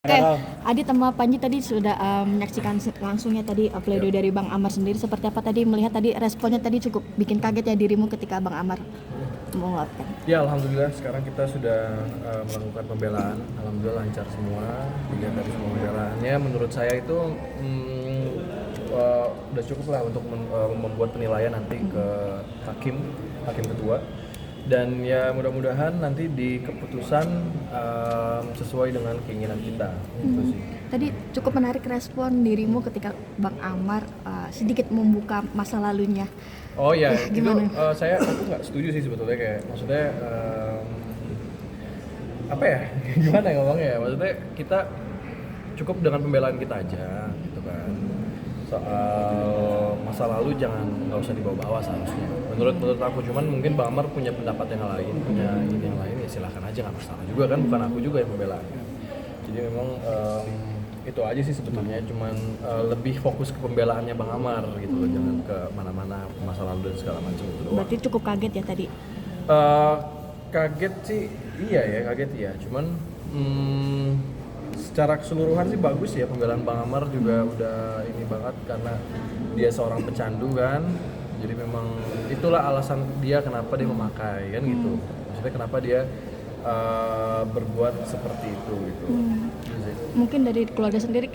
Oke, Adit sama Panji tadi sudah menyaksikan langsungnya tadi pledoi dari Bang Amar sendiri. Seperti apa tadi melihat tadi responnya tadi cukup bikin kaget ya dirimu ketika Bang Amar mengeluarkan? Ya alhamdulillah sekarang kita sudah melakukan pembelaan. Alhamdulillah lancar semua. Dilihat dari semua pembelaannya, menurut saya itu udah cukup lah untuk membuat penilaian nanti ke hakim ketua. Dan ya mudah-mudahan nanti di keputusan sesuai dengan keinginan kita. Gitu sih. Tadi cukup menarik respon dirimu ketika Bang Amar sedikit membuka masa lalunya. Oh ya, gimana? Aku nggak setuju sih sebetulnya, kayak maksudnya apa ya, gimana ya ngomongnya ya, maksudnya kita cukup dengan pembelaan kita aja gitu kan. Soal masa lalu nggak usah dibawa-bawa seharusnya. Menurut aku, cuman mungkin Bang Amar punya pendapat yang lain, punya ini yang lain, ya silahkan aja, nggak masalah juga kan, bukan aku juga yang membela. Jadi memang itu aja sih sebetulnya, cuman lebih fokus ke pembelaannya Bang Amar gitu loh, jangan ke mana-mana masa lalu dan segala macam gitu doang. Berarti cukup kaget ya tadi? Kaget sih, kaget ya, cuman secara keseluruhan sih bagus ya, pembelaan Bang Amar juga udah ini banget, karena dia seorang pecandu kan, jadi memang itulah alasan dia kenapa dia memakai kan gitu, maksudnya kenapa dia berbuat seperti itu gitu. Mungkin dari keluarga sendiri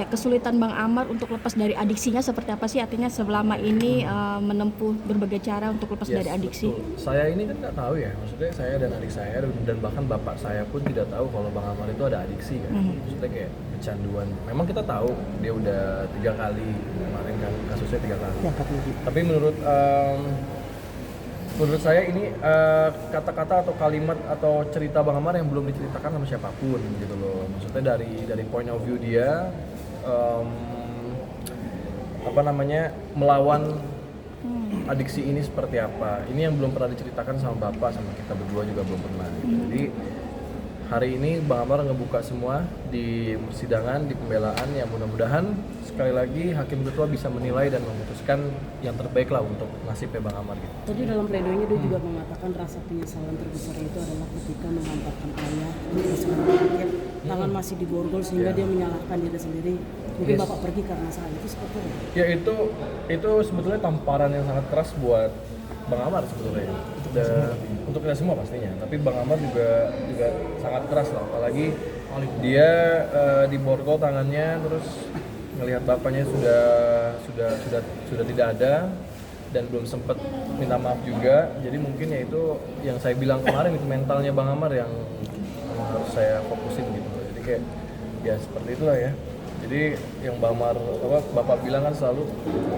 kesulitan Bang Amar untuk lepas dari adiksinya seperti apa sih? Artinya selama ini menempuh berbagai cara untuk lepas dari adiksi. Betul. Saya ini kan nggak tahu ya, maksudnya saya dan adik saya dan bahkan bapak saya pun tidak tahu kalau Bang Amar itu ada adiksi kan. Maksudnya kayak kecanduan. Memang kita tahu dia udah 3 kali kemarin kan, kasusnya 3 kali. Tapi menurut saya ini kata-kata atau kalimat atau cerita Bang Amar yang belum diceritakan sama siapapun gitu loh. Maksudnya dari point of view dia melawan adiksi ini seperti apa. Ini yang belum pernah diceritakan sama Bapak, sama kita berdua juga belum pernah. Jadi hari ini Bang Amar ngebuka semua di persidangan, di pembelaan, yang mudah-mudahan sekali lagi hakim ketua bisa menilai dan memutuskan yang terbaik lah untuk nasibnya Bang Amar gitu. Tadi dalam pledoinya dia juga mengatakan rasa penyesalan terbesar itu adalah ketika menghantarkan ayah di persidangan terakhir, tangan masih diborgol sehingga dia menyalahkan diri sendiri. Mungkin Bapak pergi karena salah itu seperti apa? Ya itu sebetulnya tamparan yang sangat keras buat Bang Amar sebetulnya. Untuk kita semua pastinya, tapi Bang Amar juga sangat keras lah, apalagi dia diborgol tangannya, terus ngelihat bapaknya sudah tidak ada dan belum sempat minta maaf juga. Jadi mungkin ya itu yang saya bilang kemarin, itu mentalnya Bang Amar yang harus saya fokusin gitu. Jadi kayak ya seperti itulah ya. Jadi yang Bapak bilang kan selalu,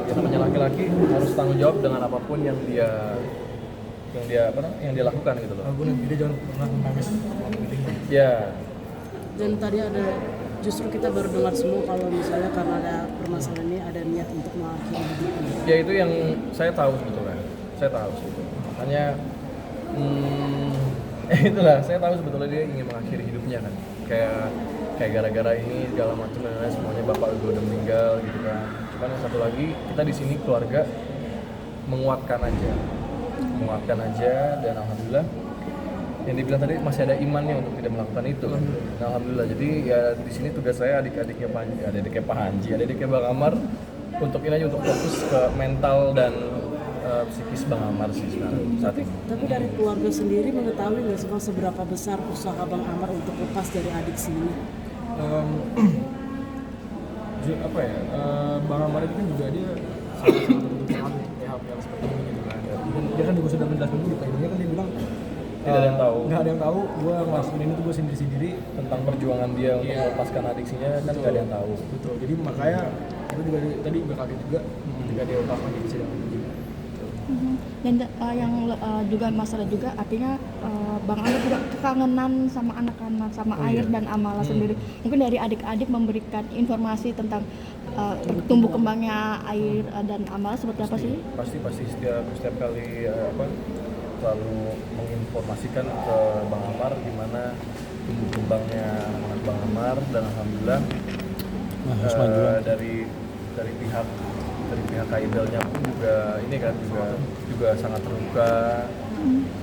yang namanya laki-laki harus tanggung jawab dengan apapun yang dia lakukan gitu loh. Dia jangan pernah menangis. Ya. Dan tadi justru kita baru dengar semua kalau misalnya karena ada permasalahan ini ada niat untuk mengakhiri hidupnya. Ya itu yang saya tahu sebetulnya. Makanya itulah, saya tahu sebetulnya dia ingin mengakhiri hidupnya kan. Kayak gara-gara ini segala macam dan lain, semuanya bapak udah meninggal gitu kan. Cuman yang satu lagi, kita di sini keluarga menguatkan aja, dan alhamdulillah yang dibilang tadi masih ada imannya untuk tidak melakukan itu. Nah, alhamdulillah. Jadi ya di sini tugas saya adiknya Bang Amar untuk ini aja, untuk fokus ke mental dan psikis Bang Amar sih sekarang saat ini. Tapi dari keluarga sendiri mengetahui nggak sih Bang seberapa besar usaha Bang Amar untuk lepas dari adiksi ini? Bang Amar itu kan juga dia sangat hal seperti ini gitu kan. Dia kan juga sudah menjelaskan di play-nya kan, dia bilang Tidak ada yang tahu. Gue ngelakuin ini tuh gue sendiri Tentang perjuangan dia untuk melepaskan adiksinya kan nggak ada yang tahu. Betul. Jadi makanya kita juga tadi kaget juga ketika dia ungkapkan di persidangan ini. Dan yang juga masalah juga artinya Bang Amar juga kekangenan sama anak-anak, sama Air dan Amala sendiri. Mungkin dari adik-adik memberikan informasi tentang tumbuh kembangnya Air dan Amala seperti apa sih? Pasti setiap kali selalu menginformasikan ke Bang Amar gimana tumbuh kembangnya anak Bang Amar, dan alhamdulillah dari pihak KIBL-nya pun juga ini kan juga sangat terbuka,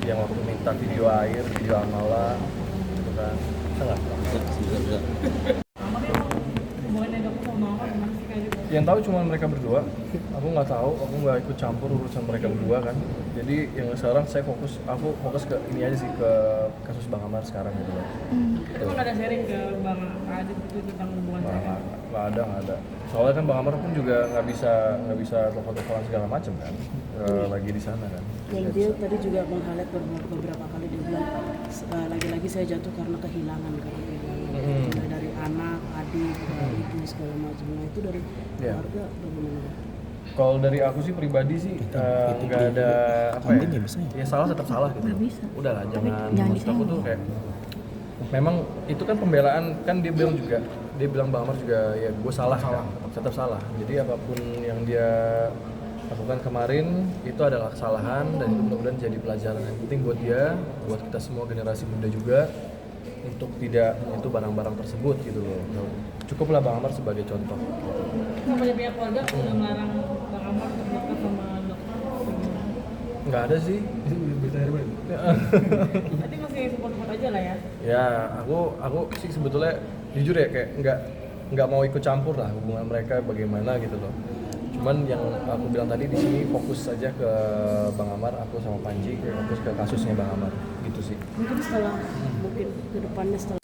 yang waktu minta video Air, video Amala gitu kan, Sangat. Bisa. Hubungannya Gaku sama Mama gimana sih kayak gitu? Yang tahu cuma mereka berdua. Aku nggak tahu, aku nggak ikut campur urusan mereka berdua kan. Jadi yang sekarang aku fokus ke ini aja sih, ke kasus Bang Amar sekarang gitu loh. Itu kan ada sharing ke Bang Adit itu tentang hubungan saya. Nggak ada. Soalnya kan Bang Amar pun juga nggak bisa telepon-teleponan segala macam kan, lagi di sana kan. Dan dia tadi juga meng-highlight beberapa kali dia bilang lagi-lagi saya jatuh karena kehilangan mulai dari anak, adik, ibu segala macam. Nah itu dari Iya. keluarga bagaimana? Kalau dari aku sih pribadi sih nggak ada apa ya, Penting ya biasanya. ya salah tetap salah gitu. Nggak bisa. Udahlah jangan jangan maksud aku tuh disayang. kayak memang itu kan pembelaan kan dia bilang Bang Amar juga ya gue salah kan, tetap salah. Jadi apapun yang dia lakukan kemarin itu adalah kesalahan dan itu mudah-mudahan jadi pelajaran yang penting buat dia, buat kita semua generasi muda juga untuk tidak menyentuh barang-barang tersebut gitu loh. Cukuplah Bang Amar sebagai contoh. Sama pihak keluarga udah melarang Bang Amar untuk dekat sama dokter. Nggak ada sih. Itu berita dari mana? Tadi masih support aja lah ya. Ya, aku sih sebetulnya jujur ya kayak nggak mau ikut campur lah hubungan mereka bagaimana gitu loh. Cuman yang aku bilang tadi di sini fokus saja ke Bang Amar, aku sama Panji fokus ke kasusnya Bang Amar gitu sih. Mungkin setelah mungkin kedepannya setelah